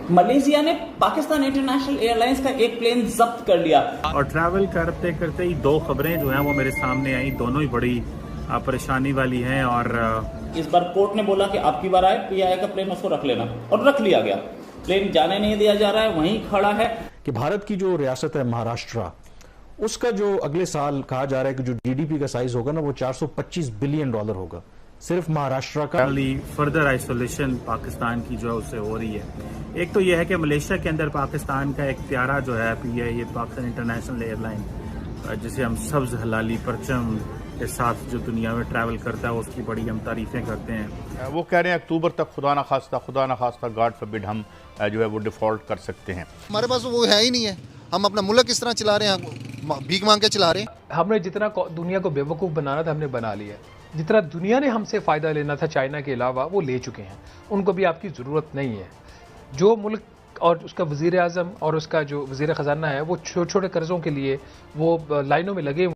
Malaysia ने Pakistan international airlines का एक प्लेन जब्त कर लिया। और ट्रैवल करते करते ही दो खबरें जो हैं वो मेरे सामने आई, दोनों ही बड़ी परेशानी वाली हैं। और इस बार कोर्ट ने बोला कि आपकी बार आए, पीआईए का प्लेन उसको रख लेना, और रख लिया गया। प्लेन जाने नहीं दिया जा रहा है, वहीं खड़ा है। कि भारत की जो रियासत है महाराष्ट्र, उसका जो अगले साल कहा जा रहा है कि जो जीडीपी का साइज होगा ना वो $425 बिलियन होगा, सिर्फ महाराष्ट्र का। फर्दर आइसोलेशन पाकिस्तान की जो है उससे हो रही है। एक तो यह है कि मलेशिया के अंदर पाकिस्तान का एक प्यारा जो है पीआईए पाकिस्तान इंटरनेशनल एयरलाइन, जिसे हम सब्ज हलाली परचम के साथ जो दुनिया में ट्रैवल करता है उसकी बड़ी हम तारीफें करते हैं। वो कह रहे हैं अक्टूबर तक खुदा न खास्ता गॉड फॉरबिड हम जो है वो डिफॉल्ट कर सकते हैं। हमारे पास वो है ही नहीं है, हम अपना मुल्क किस तरह चला रहे हैं, भीख मांग के चला रहे हैं। हमने जितना दुनिया को बेवकूफ़ बनाना था हमने बना लिया। जितना दुनिया ने हमसे फ़ायदा लेना था चाइना के अलावा वो ले चुके हैं, उनको भी आपकी ज़रूरत नहीं है। जो मुल्क और उसका वज़ीर आज़म और उसका जो वज़ीर ख़जाना है वो छोटे छोटे कर्ज़ों के लिए वो लाइनों में लगे।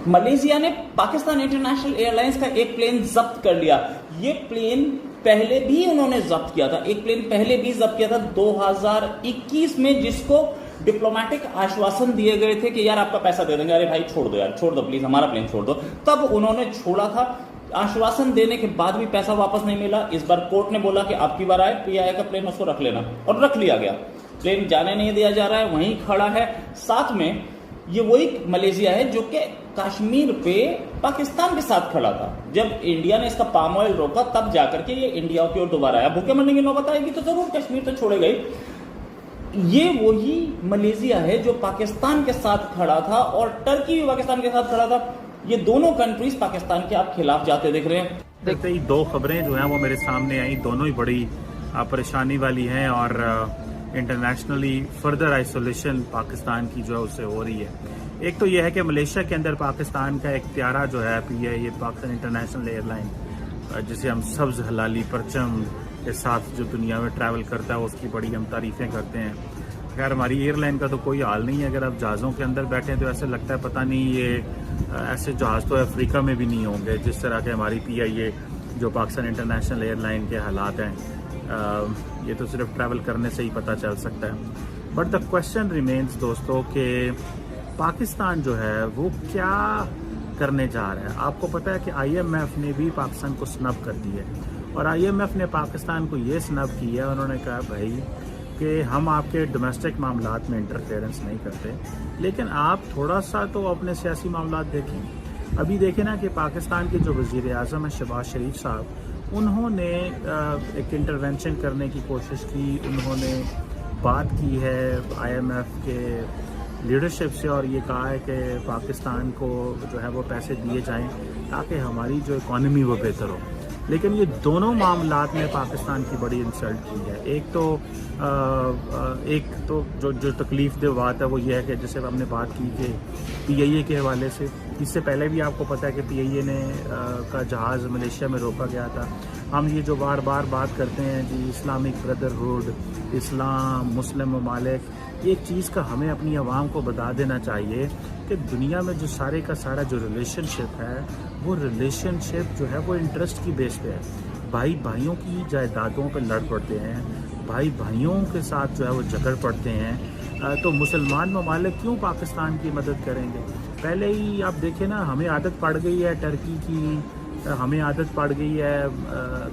मलेशिया ने पाकिस्तान इंटरनेशनल एयरलाइंस का एक प्लेन जब्त कर लिया। ये प्लेन पहले भी उन्होंने जब्त किया था, एक प्लेन पहले भी जब्त किया था 2021 में, जिसको डिप्लोमेटिक आश्वासन दिए गए थे कि यार आपका पैसा दे देंगे, अरे भाई छोड़ दो यार, छोड़ दो प्लीज, हमारा प्लेन छोड़ दो। तब उन्होंने छोड़ा था, आश्वासन देने के बाद भी पैसा वापस नहीं मिला। इस बार कोर्ट ने बोला कि आपकी बार आए, पीआईए का प्लेन उसको रख लेना, और रख लिया गया। प्लेन जाने नहीं दिया जा रहा है, वहीं खड़ा है। साथ में ये वही मलेशिया है जो कि कश्मीर पे पाकिस्तान के साथ खड़ा था। जब इंडिया ने इसका पाम ऑयल रोका तब जाकर के ये इंडिया की ओर दोबारा आया। भूखे मरने की नौबत आएगी तो जरूर कश्मीर तो छोड़ेगा ही। ये वही मलेशिया है जो पाकिस्तान के साथ खड़ा था, और टर्की भी पाकिस्तान के साथ खड़ा था। ये दोनों कंट्रीज पाकिस्तान के आप खिलाफ जाते दिख रहे हैं। देखते ही दो खबरें जो हैं वो मेरे सामने आई, दोनों ही बड़ी परेशानी वाली हैं। और इंटरनेशनली फर्दर आइसोलेशन पाकिस्तान की जो है उससे हो रही है। एक तो यह है कि मलेशिया के अंदर पाकिस्तान का एक प्यारा जो है पीआईए पाकिस्तान इंटरनेशनल एयरलाइन, जिसे हम सब्ज हलाली परचम के साथ जो दुनिया में ट्रैवल करता है उसकी बड़ी हम तारीफें करते हैं। खैर हमारी एयरलाइन का तो कोई हाल नहीं है। अगर आप जहाज़ों के अंदर बैठे तो ऐसे लगता है पता नहीं ये ऐसे जहाज़ तो अफ्रीका में भी नहीं होंगे जिस तरह के हमारी पीआईए जो पाकिस्तान इंटरनेशनल एयरलाइन के हालात हैं। ये तो सिर्फ ट्रैवल करने से ही पता चल सकता है। बट द क्वेश्चन रिमेन्स दोस्तों कि पाकिस्तान जो है वो क्या करने जा रहा है। आपको पता है कि आईएमएफ ने भी पाकिस्तान को स्नब कर दिया है, और आईएमएफ ने पाकिस्तान को ये स्नब किया, उन्होंने कहा भाई कि हम आपके डोमेस्टिक मामलात में इंटरफेरेंस नहीं करते, लेकिन आप थोड़ा सा तो अपने सियासी मामलात देखें। अभी देखें ना कि पाकिस्तान के जो वज़ीर आज़म है शहबाज शरीफ साहब, उन्होंने एक इंटरवेंशन करने की कोशिश की। उन्होंने बात की है आईएमएफ के लीडरशिप से और ये कहा है कि पाकिस्तान को जो है वो पैसे दिए जाएं ताकि हमारी जो इकॉनमी वो बेहतर हो। लेकिन ये दोनों मामलात में पाकिस्तान की बड़ी इंसल्ट की है। एक तो जो तकलीफ दे बात है वो ये है कि जैसे हमने बात की कि पीआईए के हवाले से, इससे पहले भी आपको पता है कि पीआईए ने का जहाज़ मलेशिया में रोका गया था। हम ये जो बार बार बात करते हैं जी इस्लामिक ब्रदरहुड, इस्लाम, मुस्लिम ममालिक, एक चीज़ का हमें अपनी आवाम को बता देना चाहिए कि दुनिया में जो सारे का सारा जो रिलेशनशिप है वो रिलेशनशिप जो है वो इंटरेस्ट की बेस पे है। भाई भाइयों की जायदादों पे लड़ पड़ते हैं, भाई भाइयों के साथ जो है वो झगड़ पड़ते हैं। तो मुसलमान ममालिक क्यों पाकिस्तान की मदद करेंगे? पहले ही आप देखें ना, हमें आदत पड़ गई है टर्की की, हमें आदत पड़ गई है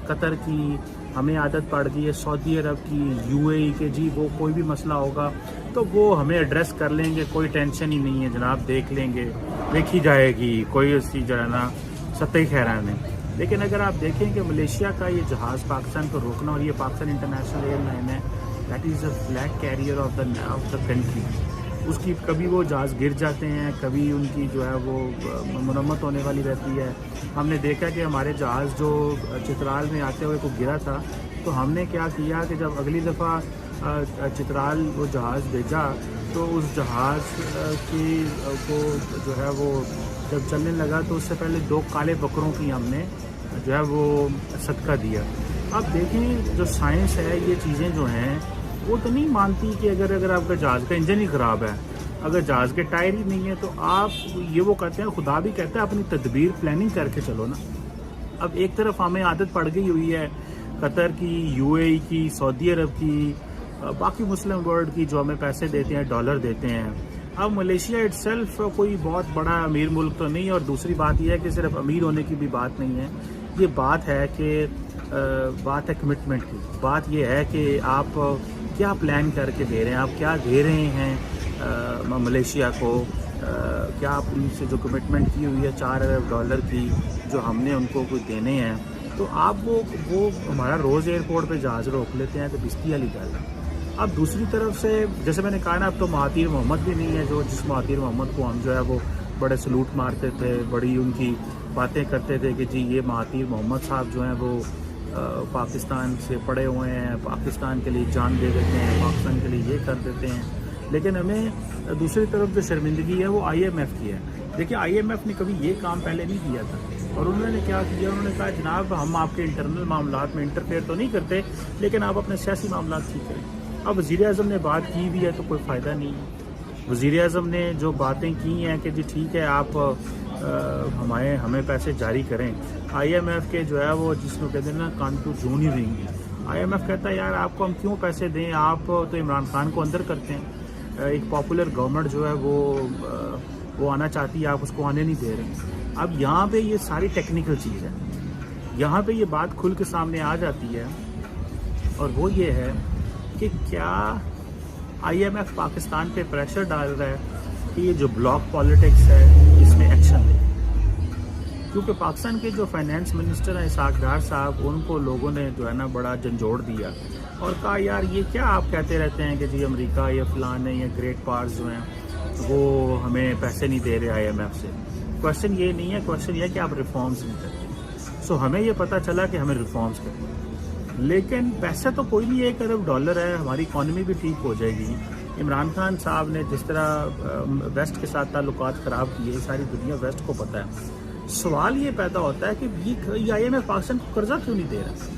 कतर की, हमें आदत पड़ गई है सऊदी अरब की, यूएई के। जी वो कोई भी मसला होगा तो वो हमें एड्रेस कर लेंगे, कोई टेंशन ही नहीं है जनाब, देख लेंगे, देखी जाएगी, कोई उसकी जो है ना सतही खैरा नहीं। लेकिन अगर आप देखें कि मलेशिया का ये जहाज़ पाकिस्तान को रोकना, और ये पाकिस्तान इंटरनेशनल एयरलाइन है, that is a flag carrier of the country. उसकी कभी वो जहाज़ गिर जाते हैं, कभी उनकी जो है वो मरम्मत होने वाली रहती है। हमने देखा कि हमारे जहाज़ जो चित्राल में आते हुए को गिरा था, तो हमने क्या किया कि जब अगली दफ़ा चित्राल वो जहाज़ भेजा तो उस जहाज़ की को जो है वो जब चलने लगा तो उससे पहले 2 काले बकरों की हमने जो है वो सदका दिया। अब देखें जो साइंस है, ये चीज़ें जो हैं वो तो नहीं मानती कि अगर आपका जहाज़ का इंजन ही ख़राब है अगर जहाज़ के टायर ही नहीं है तो आप ये वो कहते हैं, खुदा भी कहता है अपनी तदबीर प्लानिंग करके चलो ना। अब एक तरफ हमें आदत पड़ गई हुई है कतर की, यूएई की, सऊदी अरब की, बाकी मुस्लिम वर्ल्ड की जो हमें पैसे देते हैं, डॉलर देते हैं। अब मलेशिया इटसेल्फ कोई बहुत बड़ा अमीर मुल्क तो नहीं, और दूसरी बात यह है कि सिर्फ अमीर होने की भी बात नहीं है, ये बात है कि बात है कमिटमेंट की। बात यह है कि आप क्या प्लान करके दे रहे हैं, आप क्या दे रहे हैं मलेशिया को, क्या आप उनसे जो कमिटमेंट की हुई है 4 अरब डॉलर की जो हमने उनको कुछ देने हैं, तो आप वो हमारा रोज़ एयरपोर्ट पे जहाज़ रोक लेते हैं तो बिस्ती वाली गल है। अब दूसरी तरफ से जैसे मैंने कहा ना, अब तो महातीर मोहम्मद भी नहीं है जो जिस महातीर मोहम्मद को हम जो है वो बड़े सलूट मारते थे, बड़ी उनकी बातें करते थे कि जी ये महातीर मोहम्मद साहब जो हैं वो पाकिस्तान से पड़े हुए हैं, पाकिस्तान के लिए जान दे देते हैं, पाकिस्तान के लिए ये कर देते हैं। लेकिन हमें दूसरी तरफ जो शर्मिंदगी है वो IMF की है। देखिए IMF ने कभी ये काम पहले नहीं किया था, और उन्होंने क्या किया, उन्होंने कहा जनाब हम आपके इंटरनल मामलात में इंटरफेयर तो नहीं करते, लेकिन आप अपने सियासी मामलात ठीक करें। अब वज़ीर-ए-आज़म ने बात की भी है तो कोई फ़ायदा नहीं है। वज़ीर-ए-आज़म ने जो बातें की हैं कि जी ठीक है आप हमें पैसे जारी करें, IMF के जो है वो जिसको कहते हैं ना कान को जून ही देंगे। IMF कहता है यार आपको हम क्यों पैसे दें, आप तो इमरान खान को अंदर करते हैं, एक पॉपुलर गवर्नमेंट जो है वो आना चाहती है, आप उसको आने नहीं दे रहे। अब यहाँ पे ये सारी टेक्निकल चीज़ है, यहाँ पे ये बात खुल के सामने आ जाती है, और वो ये है कि क्या IMF पाकिस्तान पे प्रेशर डाल रहा है कि ये जो ब्लॉक पॉलिटिक्स है इसमें एक्शन ले, क्योंकि पाकिस्तान के जो फाइनेंस मिनिस्टर हैं इसहाक डार साहब, उनको लोगों ने जो है ना बड़ा झंझोड़ दिया और कहा यार ये क्या आप कहते रहते हैं कि जी अमेरिका या फलान है या ग्रेट पावर्स जो हैं वो हमें पैसे नहीं दे रहे IMF से। क्वेश्चन ये नहीं है, क्वेश्चन ये है कि आप रिफॉर्म्स नहीं करते। सो हमें ये पता चला कि हमें रिफॉर्म्स करने, लेकिन पैसा तो कोई नहीं, 1 अरब डॉलर है, हमारी इकॉनमी भी ठीक हो जाएगी। इमरान खान साहब ने जिस तरह वेस्ट के साथ ताल्लुकात ख़राब किए, सारी दुनिया वेस्ट को पता है। सवाल ये पैदा होता है कि ये IMF पाकिस्तान को कर्जा क्यों नहीं दे रहा।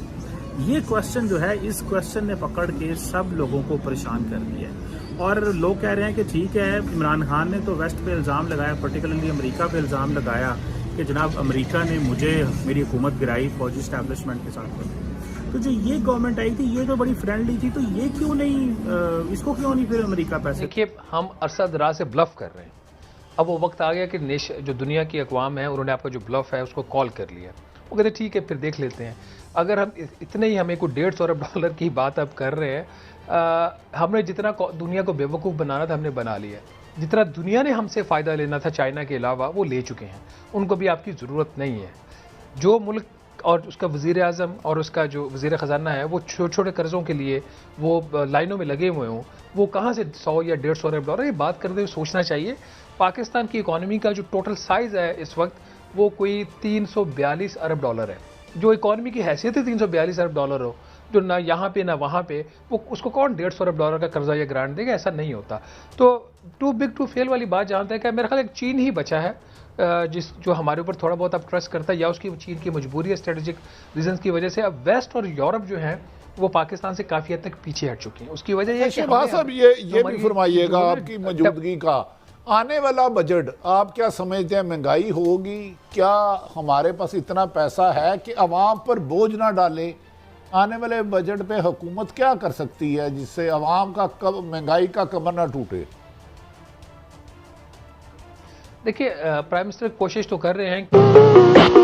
ये क्वेश्चन जो है, इस क्वेश्चन ने पकड़ के सब लोगों को परेशान कर दिया है, और लोग कह रहे हैं कि ठीक है इमरान खान ने तो वेस्ट पे इल्ज़ाम लगाया, पर्टिकुलरली अमेरिका पे इल्ज़ाम लगाया कि जनाब अमेरिका ने मेरी हुकूमत गिराई फौजी इस्टेब्लिशमेंट के साथ। तो जो ये गवर्नमेंट आई थी ये तो बड़ी फ्रेंडली थी, तो ये क्यों नहीं, इसको क्यों नहीं फिर अमेरिका पैसे। देखिए हम अरसा दराज से ब्लफ कर रहे हैं, अब वो वक्त आ गया कि जो दुनिया की अक़वाम है उन्होंने आपका जो ब्लफ है उसको कॉल कर लिया। वो कहते ठीक है फिर देख लेते हैं। अगर हम इतने ही हमें कोई 150 अरब डॉलर की बात अब कर रहे हैं, हमने जितना दुनिया को बेवकूफ़ बनाना था हमने बना लिया। जितना दुनिया ने हमसे फ़ायदा लेना था चाइना के अलावा वो ले चुके हैं, उनको भी आपकी ज़रूरत नहीं है। जो मुल्क और उसका वज़ीर-ए-आज़म और उसका जो वज़ीर ख़जाना है वो छोटे छोटे कर्ज़ों के लिए वो लाइनों में लगे हुए हों, वो कहाँ से 100 या 150 अरब डॉलर, ये बात करते हुए सोचना चाहिए। पाकिस्तान की इकॉनमी का जो टोटल साइज़ है इस वक्त वो कोई 342 अरब डॉलर है। जो इकॉनमी की हैसियत है 342 अरब डॉलर हो, जो ना यहाँ पे ना वहाँ पे, वो उसको कौन 150 अरब डॉलर का कर्जा या ग्रांट देगा, ऐसा नहीं होता। तो टू बिग टू फेल वाली बात जानते हैं कि मेरा ख्याल एक चीन ही बचा है जो हमारे ऊपर थोड़ा बहुत अब ट्रस्ट करता है, या उसकी चीन की मजबूरी है स्ट्रेटेजिक रीजंस की वजह से। अब वेस्ट और यूरोप जो है वो पाकिस्तान से काफ़ी हद तक पीछे हट चुकी हैं। उसकी वजह यह साहब ये भी फरमाइएगा आपकी मौजूदगी का आने वाला बजट आप क्या समझते हैं, महंगाई होगी, क्या हमारे पास इतना पैसा है कि अवाम पर बोझ ना डाले? आने वाले बजट पे हुकूमत क्या कर सकती है जिससे अवाम का महंगाई का कमर ना टूटे? देखिए प्राइम मिनिस्टर कोशिश तो कर रहे हैं